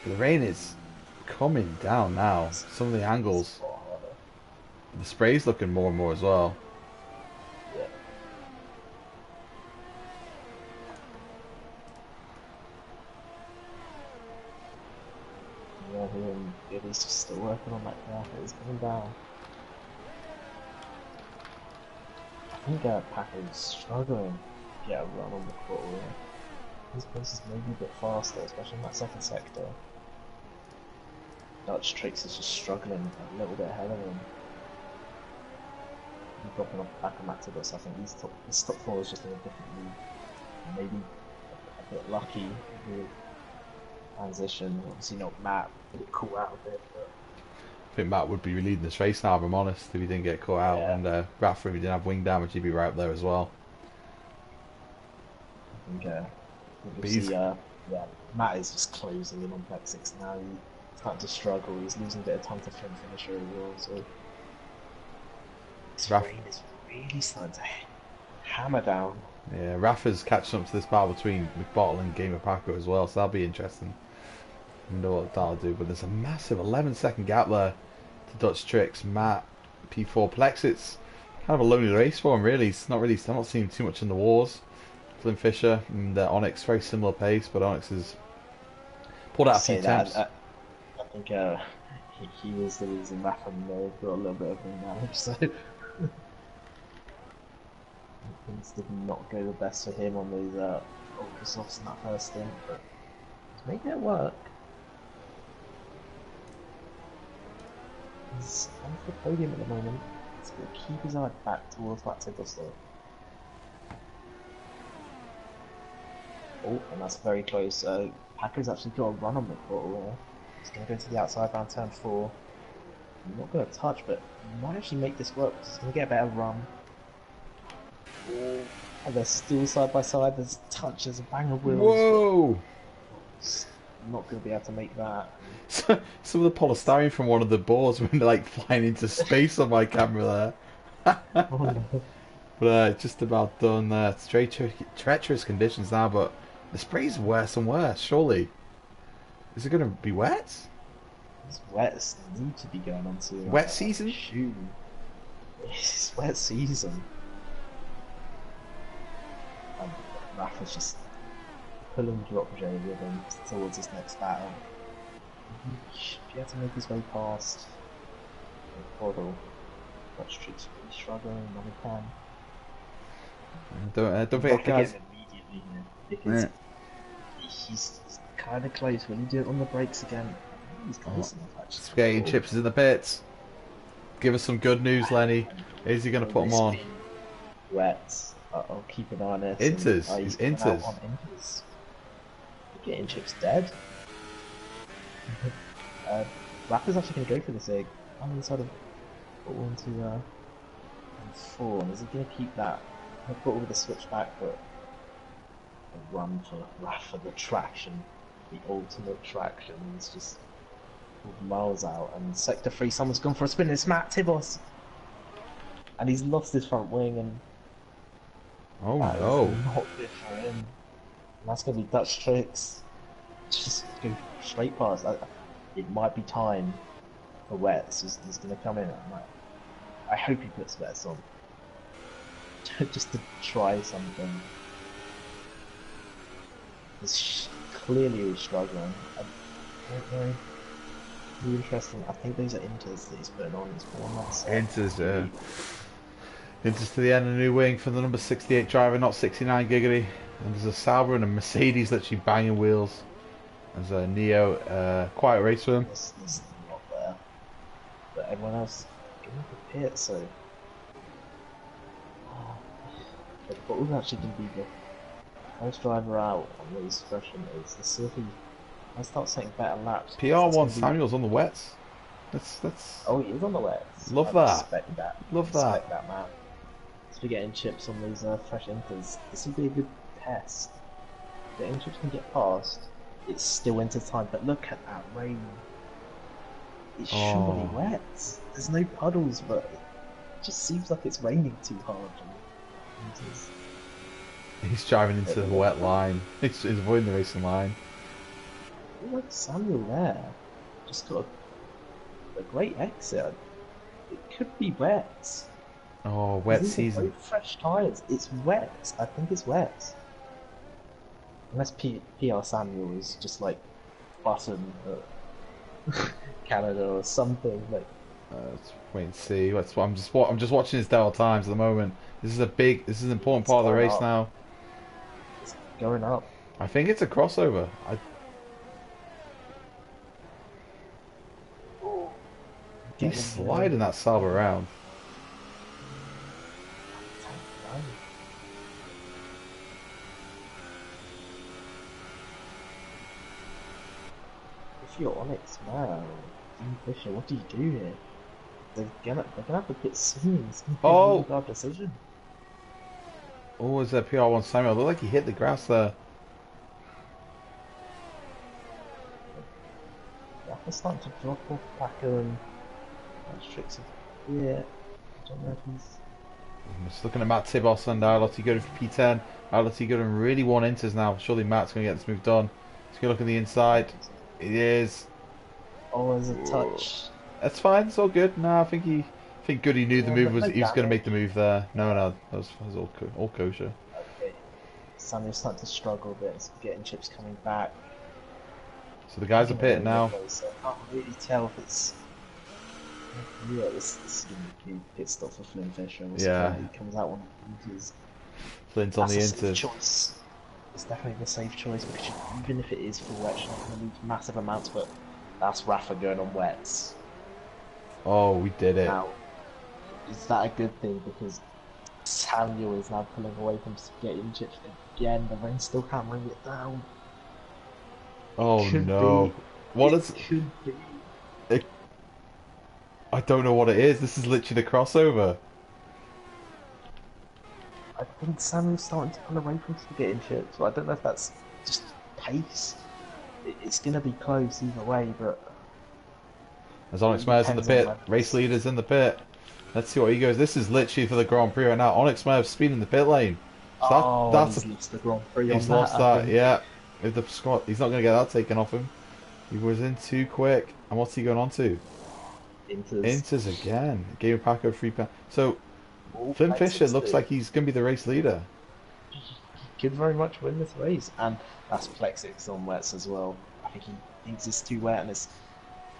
But the rain is coming down now. Some of the angles. The spray's looking more and more as well. yeah. Yeah, he's just still working on that car. It's coming down. I think Packard's struggling to get a run on the quarter. His pace is maybe a bit faster, especially in that second sector. Dutch Tricks is just struggling a little bit ahead of him. He's dropping off the back of Matibus. I think his top four is just in a different league. Maybe a bit lucky with transition. Obviously not Matt, a bit caught out of it. But I think Matt would be leading this race now, if I'm honest, if he didn't get caught out. Yeah. And Rafa, if he didn't have wing damage, he'd be right up there as well. I think obviously, yeah, Matt is just closing in on Black 6 now. He's starting to struggle. He's losing a bit of time to film finisher as well. So this rain is really starting to hammer down. Yeah, Rafa's catching up to this battle between McBottle and Gamer Paco as well, so that'll be interesting. I wonder what that'll do, but there's a massive 11-second gap there to Dutch Tricks, Matt, P4 Plex. It's kind of a lonely race for him, really. It's not really, I'm not seeing too much in the wars. Flynn Fisher and Onyx, very similar pace, but Onyx has pulled out a few attempts. I think he was the reason Rafa may have got a little bit of wing damage, so things did not go the best for him on these ultra softs in that first stint, but he's making it work. He's on the podium at the moment. He's going to keep his eye back towards that table slope. Oh, and that's very close. Packer's actually got a run on the quarter. He's going to go to the outside around turn 4. I'm not going to touch, but he might actually make this work because he's going to get a better run. And they're still side by side. There's touch, there's a bang of wheels. Whoa! I'm not going to be able to make that. Some of the polystyrene from one of the boards went like flying into space on my camera there. Oh, no. But just about done there. It's very treacherous conditions now, but the spray's worse and worse, surely. Is it going to be wet? It's wet. Need to be going on to Wet season? Shoot. It's wet season. Rafa's just pulling Dropj with him towards his next battle. He should be able to make his way past Portal. Watch Tricks really struggling, but he can. Don't forget, guys. Immediately here because he's kind of close. When you do it on the brakes again, he's close enough actually. Spaghetti chips is in the pits. Give us some good news, Lenny. Is he going to put them on? Wet. I'll keep an eye on it. Inters. He's Inters. Getting chips dead. Rafa's actually going to go for this egg. I'm going to sort of put one to 4. And is he going to keep that? I'll put with the switchback, but a run for Rafa, the traction, the ultimate traction. It's just miles out. And sector 3, someone's gone for a spin. It's Matt Tibos, and he's lost his front wing. And oh no! Not good for him. And that's going to be Dutch Tricks. Just go straight past. It might be time for Wets. He's going to come in. I hope he puts Wets on. Just to try something. He's clearly struggling. I don't know. Really interesting. I think those are Inters that he's putting on. He's putting on that set. Inters, Inters to the end, a new wing for the number 68 driver, not 69 Giggity. And there's a Sauber and a Mercedes literally banging wheels. There's a Neo, quiet race for him. There's not there. But everyone else getting up the pit, so. But who's actually going to be the first driver out on the expression is the see if I start setting better laps. PR1 Samuel's on the wets. That's. Oh, he is on the wets. Love I that. Respect that. Love that. Respect that, man. So we're getting chips on these fresh inters. This would be a good test. The chips can get past. It's still into time, but look at that rain. It's surely wet. There's no puddles, but it just seems like it's raining too hard. He's driving into the wet line. He's avoiding the racing line. Like Samuel there, just got a great exit. It could be wet. Oh, wet season. Both fresh tyres. It's wet. I think it's wet. Unless PR Samuel is just like button Canada or something like. Let's wait and see. I'm just watching his dial times at the moment. This is an important part of the race now. It's going up. I think it's a crossover. He's sliding that Sauber around. If you're Onyx now, Fisher, what do you do here? They're gonna have to pit soon. It's gonna be a really bad decision. Oh, is that PR1 Samuel? Looked like he hit the grass there. Rafa's starting to drop off Packer and Tricks. Yeah, I don't know if he's. I'm just looking at Matt Tibos and ILRT going for P10. ILRT going really want Inters now. Surely Matt's going to get this move done. Let's go look at the inside. It is. Oh, there's a touch. That's fine. It's all good. No, I think Goody knew the move was he was going to make the move there. No, that was all kosher. Okay. Samuel's starting to struggle a bit. It's getting chips coming back. So the guys are pitting now. I can't really tell if it's. Yeah, this is going to be pit stop for Flynn Fisher. Yeah. He comes out one of his. Flint's on the Inters. Inters. It's definitely the safe choice because even if it is full wet, you're not going to lose massive amounts. But that's Rafa going on wets. Oh, we did it. Now, is that a good thing? Because Samuel is now pulling away from getting chips again. The rain's still hammering it down. Oh no! What is? Could be. I don't know what it is. This is literally the crossover. I think Samuel's starting to pull away from getting chips. So I don't know if that's just pace. It's going to be close either way, but. There's Onyx Merv's in the pit. Race leaders in the pit. Let's see what he goes. This is literally for the Grand Prix right now. Onyx Merv's speeding the pit lane. So he's lost the Grand Prix. He's lost that. Yeah. If the squad, he's not going to get that taken off him. He was in too quick. And what's he going on to? Inters again. Gave Paco £3. So Flynn Fisher looks like he's going to be the race leader. He could very much win this race. And that's Plexix on wets as well. I think he thinks it's too wet and it's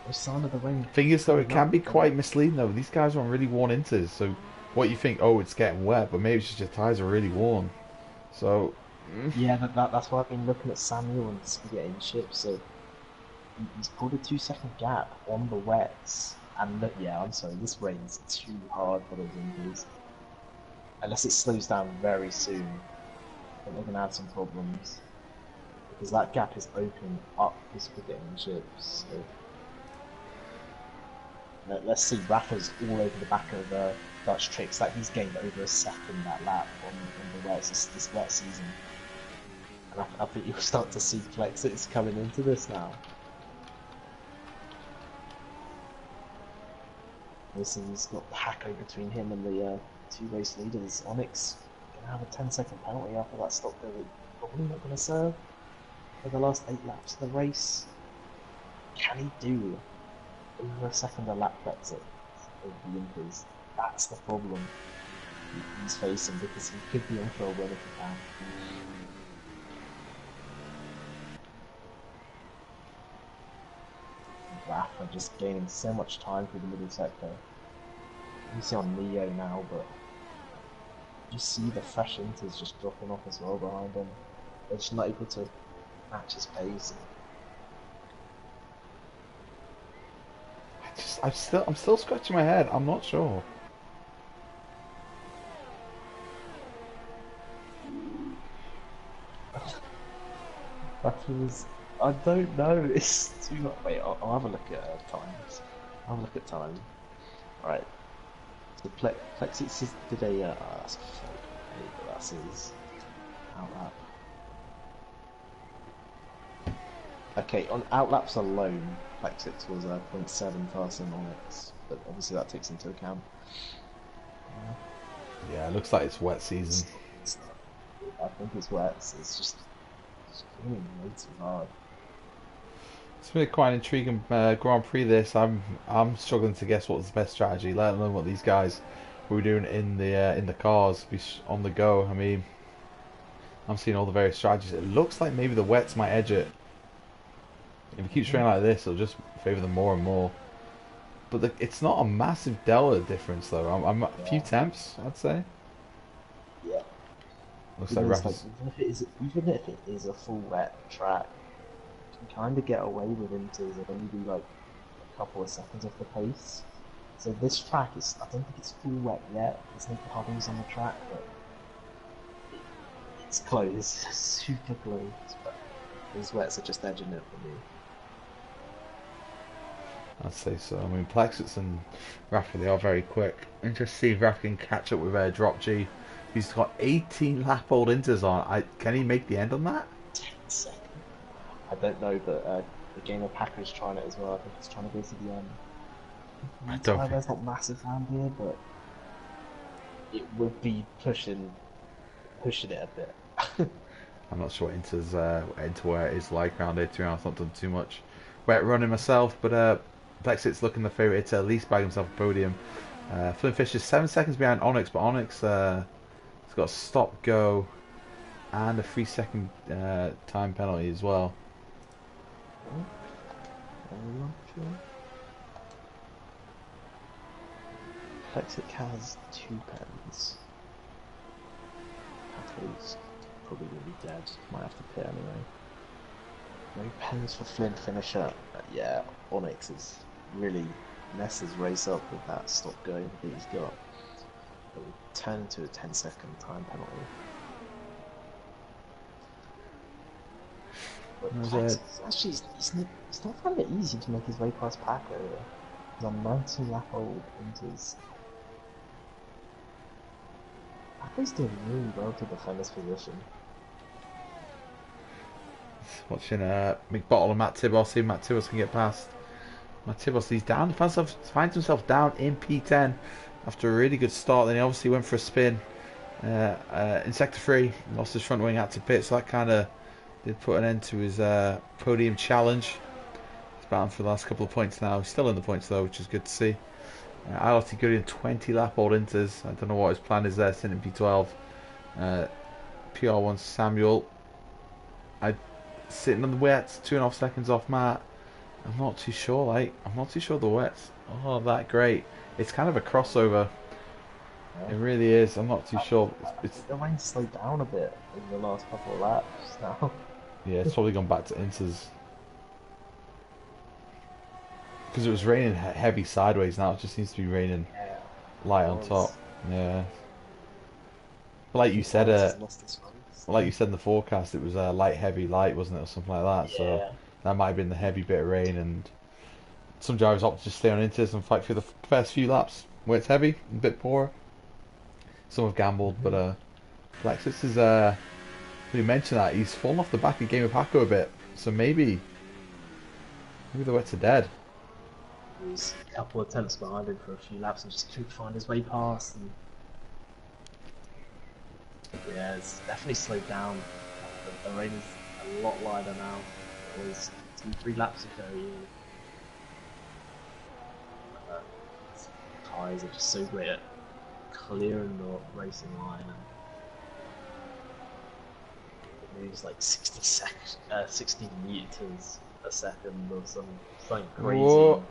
no sign of the rain. Thing is, though, it can be quite misleading, though. These guys are on really worn inters, so what you think, oh, it's getting wet, but maybe it's just your tyres are really worn. So... Yeah, that's why I've been looking at Samuel and Spaghetti and Chips. So he's pulled a 2-second gap on the wets. And look, yeah, I'm sorry, this rain's too hard for those inters. Unless it slows down very soon, I think they're going to have some problems. Because that gap is opening up for Spaghetti and Chips. So let's see, Rafa's all over the back of Dutch Tricks. Like, he's gained over a second that lap on the wets this wet season. And I think you'll start to see Plexix coming into this now. Obviously, he's got the Hacko between him and the two race leaders. Onyx going to have a 10-second penalty after that stop there. Probably not going to serve for the last 8 laps of the race. Can he do over a second a lap Plexix over the Impers? That's the problem he's facing, because he could be in for a win if he can. Rafa just gaining so much time through the middle sector. You see on Neo now, but you see the fresh inters just dropping off as well behind him. They're just not able to match his pace. I'm still scratching my head. I'm not sure. That was... I don't know, it's too much. Wait, I'll have a look at times. I'll have a look at time. Right. So Plexix did a... that's a fault. But that's his outlap. Okay, on outlaps alone, Plexix was 0.7 faster than Onyx. But obviously that takes into account. Yeah, it looks like it's wet season. I think it's wet, so it's just feeling way too hard. It's been quite an intriguing Grand Prix. This I'm struggling to guess what's the best strategy, let alone what these guys were doing in the cars on the go. I mean, I'm seeing all the various strategies. It looks like maybe the wets might edge it. If it keeps training like this, it'll just favour them more and more. But it's not a massive delta difference though. I'm a few temps, I'd say. Yeah. Looks like Rafa's... even if it is a full wet track, you can kind of get away with inters and only be like a couple of seconds off the pace. So this track is, I don't think it's full wet yet. There's no puddles on the track, but it's close. It's super close. But these wets are just edging it for me. I'd say so. I mean, Plexix and Rafa, they are very quick. Interesting to see if Rafa can catch up with Drop G. He's got 18 lap old inters on. Can he make the end on that? 10 seconds. I don't know, but the game of Hacker is trying it as well. I think he's trying to go to the end. I don't think... There's not massive around here, but it would be pushing it a bit. I'm not sure what Interwear is like around here, to be honest. I've not done too much wet running myself, but Plexix looking the favourite to at least bag himself a podium. Flynn Fisher's 7 seconds behind Onyx, but Onyx has got a stop-go and a 3-second time penalty as well. Plexix has 2 pens. Patrick's probably going to be dead. Might have to pit anyway. No pens for Flynn Finisher. Yeah, Onyx is really messed his race up with that stop going that he's got. It will turn into a 10-second time penalty. But actually, it's not finding it easy to make his way past Paco. He's on 19-lap-old inters. Paco's doing really well to defend this position. Watching Mick Bottle and Matt Tibos. See if Matt Tibos can get past. Matt Tibos, he's down. Finds himself down in P10 after a really good start. Then he obviously went for a spin in sector 3. Lost his front wing out to pit, so that kind of did put an end to his podium challenge. He's bound for the last couple of points now. He's still in the points though, which is good to see. ILRT good in 20 lap old inters. I don't know what his plan is there, sitting in P12. PR1 Samuel. I sitting on the wets, 2.5 seconds off Matt. I'm not too sure, I'm not too sure the wets are that great. It's kind of a crossover. Yeah. It really is. I'm not too sure. The rain slowed down a bit in the last couple of laps now. Yeah, it's probably gone back to inters. Because it was raining heavy sideways, now it just seems to be raining light on top. Yeah. But like you said, like you said in the forecast, it was light, heavy, light, wasn't it, or something like that. Yeah. So that might have been the heavy bit of rain, and some drivers opt to just stay on inters and fight through the first few laps where it's heavy, a bit poorer. Some have gambled, but Lexus is we mentioned that he's fallen off the back of Game of Paco a bit, so maybe the wets are dead. He was a couple of attempts behind him for a few laps and just couldn't find his way past. And yeah, it's definitely slowed down. The rain is a lot lighter now. It was 2-3 laps ago. Tyres are just so great at clearing the racing line. And it moves like 60 meters a second or something crazy. Whoa.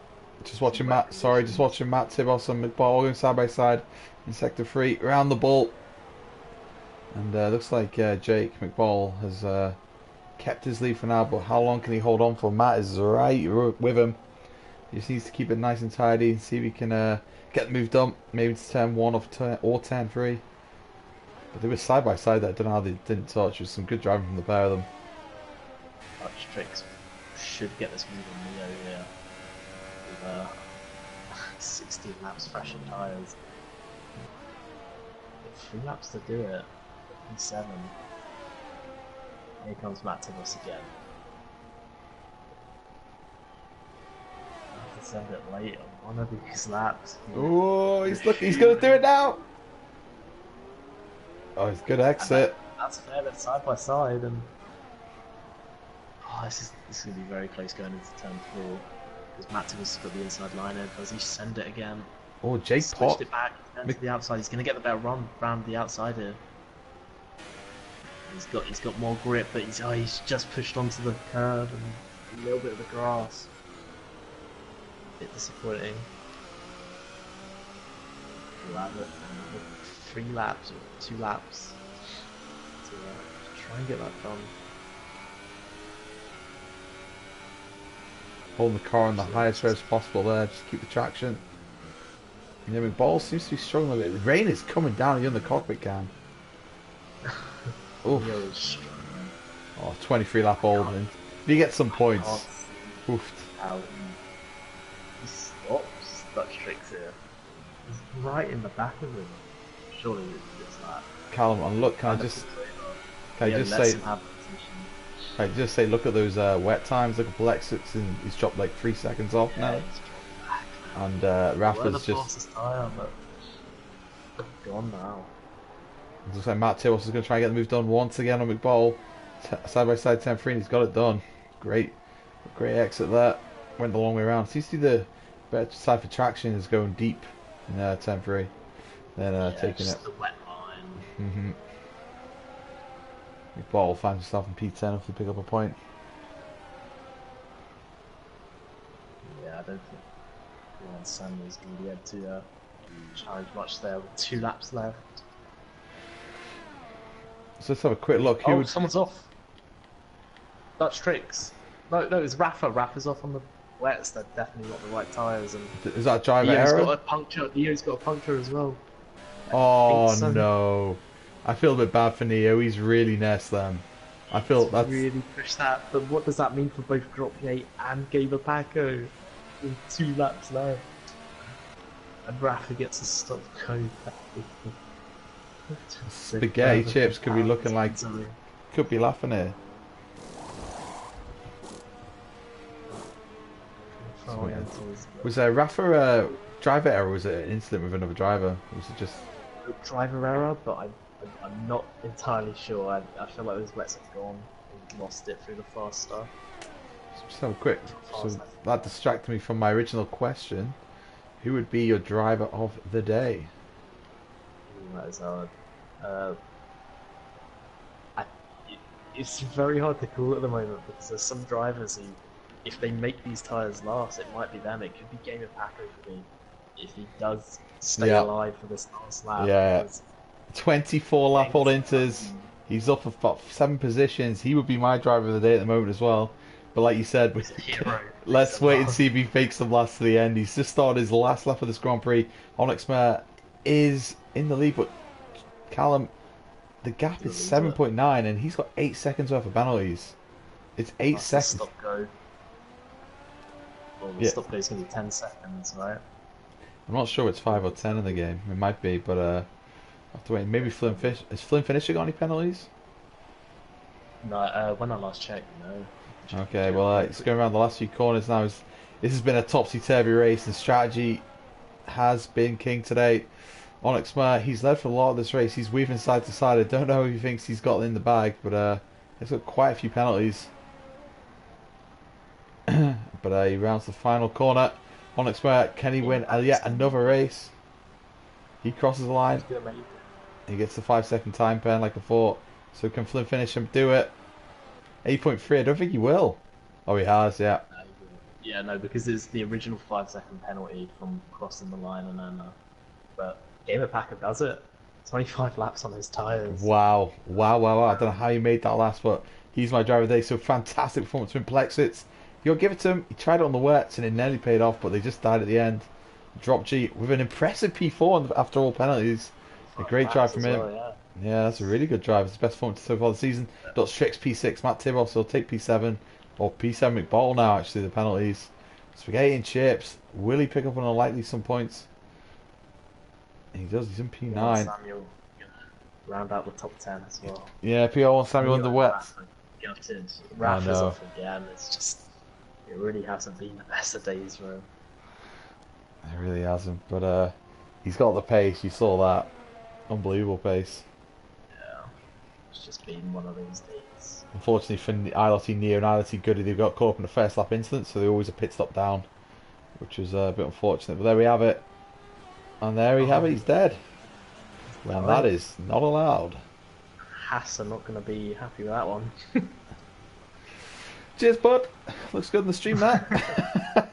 Just watching Matt. Sorry, just watching Matt Tibos and McBall going side by side in sector 3 around the ball. And looks like Jake McBall has kept his lead for now, but how long can he hold on for? Matt is right with him. He just needs to keep it nice and tidy and see if he can get the move done. Maybe it's turn 1 or turn 3. But they were side by side there. I don't know how they didn't touch. It was some good driving from the pair of them. Touch tricks should get this move on Neo here. With 16 laps fresh in tyres. 3 laps to do it. 7. Here comes Matt Tibos again. I have to send it late on one of these laps. Oh, he's going to do it now. Oh, it's good exit. That's fair. They're side by side, and this is going to be very close going into turn 4. Because Matt Tibos has got the inside line in. Does he send it again? Oh, Jake switched it back to the outside. He's going to get the better run round the outside here. He's got more grip, but he's just pushed onto the curb and a little bit of the grass. A bit disappointing. We'll have it 3 laps or 2 laps to try and get that done. Holding the car on the highest revs possible there, just keep the traction. And then McBall seems to be struggling a bit. The rain is coming down in the cockpit cam. Oh, 23 lap old. And if you get some points, oofed. He stops Dutch tricks here. He's right in the back of him. Surely it's that. Callum, and look, can I just say, look at those wet times. Look at Lexus, and he's dropped like 3 seconds off now. And Rafa's just gone now. It looks like Matt Tibos is going to try and get the move done once again on McBall. Side by side 10-3, and he's got it done. Great exit there. Went the long way around. Seems to be the better side for traction is going deep in 10-3. Then taking it. The wet line. McBall finds himself in P10 if they pick up a point. Yeah, I don't think Samuel's going to be able to challenge much there with 2 laps left. So let's have a quick look. Someone's off. Dutch tricks. No, it's Rafa. Rafa's off on the wets. They're definitely not the right tyres. And is that driver error? Neo's got a puncture. Neo's got a puncture as well. Oh no! I feel a bit bad for Neo. He's really nest them. I feel that's really pushed that. But what does that mean for both Drop Gate and Game of Paco? With 2 laps left, and Rafa gets a stop code. Spaghetti chips could be looking like could be laughing here. Was there Rafa a driver error, or was it an incident with another driver? Or was it just driver error? But I'm not entirely sure. I feel like those wets have gone and lost it through the fast stuff. Just have a quick. So that distracted me from my original question. Who would be your driver of the day? That is hard. it's very hard to call at the moment because there's some drivers who, if they make these tyres last, it might be them. It could be Game of Paco if he does stay Yeah, alive for this last lap. yeah. Because 24 lap old Games Inters. He's up for about 7 positions. He would be my driver of the day at the moment as well. But like you said, he's a hero. let's wait and see if he fakes them last to the end. He's just started his last lap of this Grand Prix. Onyx Mare is in the lead, but Callum, the gap is 7.9 and he's got 8 seconds worth of penalties. It's 8 seconds. Stop go. Well, the stop go is going to be 10 seconds, right? I'm not sure it's 5 or 10 in the game. It might be, but I have to wait. Maybe Flynn Fish. Has Flynn Finisher got any penalties? No, when I last checked, no. Okay, well, it's going around the last few corners now. This has been a topsy-turvy race, and strategy has been king today. Onyx Mare, he's led for a lot of this race. He's weaving side to side. I don't know if he thinks he's got it in the bag, but he's got quite a few penalties. But he rounds the final corner. Onyx Mare, can he win yet another race? He crosses the line. He gets the 5-second time pen like I thought. So can Flynn finish him? Do it. 8.3. I don't think he will. Oh, he has. Yeah. Yeah, no, because it's the original 5-second penalty from crossing the line, and then but Game of Packer does it. 25 laps on his tyres. Wow. I don't know how he made that last, but he's my driver of the day. So fantastic performance from Plexits. You'll give it to him. He tried it on the wets and it nearly paid off, but they just died at the end. Drop G with an impressive P4 after all penalties. A great drive from him. Well, yeah, that's a really good drive. It's the best performance so far this season. Dutch Tricks P6, Matt Tibos will take P7, or P7 McBottle now actually, the penalties. Spaghetti and Chips, will he pick up on unlikely some points? He does, he's in P9. Samuel round out the top 10 as well. Yeah, PR1 Samuel in the wets. Gutted. Raf is off again, it's just, it really hasn't been the best of days for him. It really hasn't, but he's got the pace, you saw that. Unbelievable pace. Yeah, it's just been one of those days. Unfortunately for ILRT Neo and ILRT Goody, they got caught up in a first lap incident, so they always a pit stop down, which was a bit unfortunate. But there we have it. And there we have it, he's dead. Well, that is not allowed. Haas are not going to be happy with that one. Cheers, bud. Looks good in the stream, that.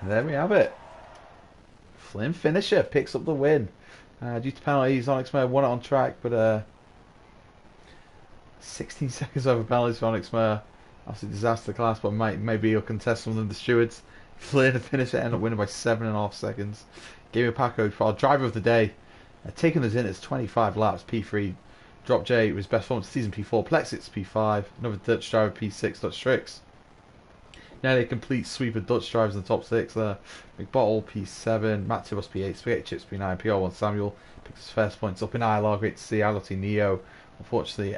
There we have it. Flynn Finisher picks up the win. Due to penalties, Onyx Mare won it on track, but 16 seconds over penalties for Onyx Mare. Absolute disaster class, but maybe he'll contest some of them, the stewards. Flynn and Finisher end up winning by 7.5 seconds. Game of Paco for our driver of the day. Taking us in, it's 25 laps, P3. Drop J was best performance season P4. Plexits P5. Another Dutch driver P6. Dutch Tricks. Nearly a complete sweep of Dutch drivers in the top 6 there. McBottle P7, Matt Tibos P8, Spaghetti Chips P9, PR1 Samuel picks his first points up in ILR. Great to see ILRT Neo. Unfortunately,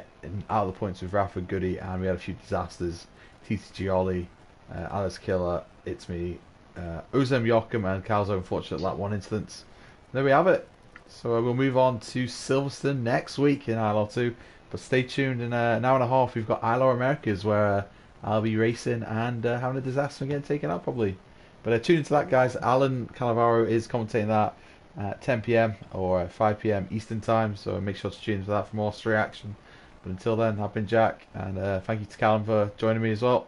out of the points with Rafa Goody, and we had a few disasters. TTG Ollie, Alice Killer, It's Me, Ozem Yokum, and Calzo. Unfortunate lap 1 incidents. There we have it. So we'll move on to Silverstone next week in ILR2. But stay tuned. In an hour and a half, we've got ILR Americas where I'll be racing and having a disaster again taken out probably. But tune into that, guys. Alan Calavaro is commentating that at 10 PM or 5 PM Eastern time, so make sure to tune into that for more Austria action. But until then, I've been Jack, and thank you to Callum for joining me as well.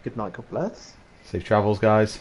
Good night, God bless. Safe travels, guys.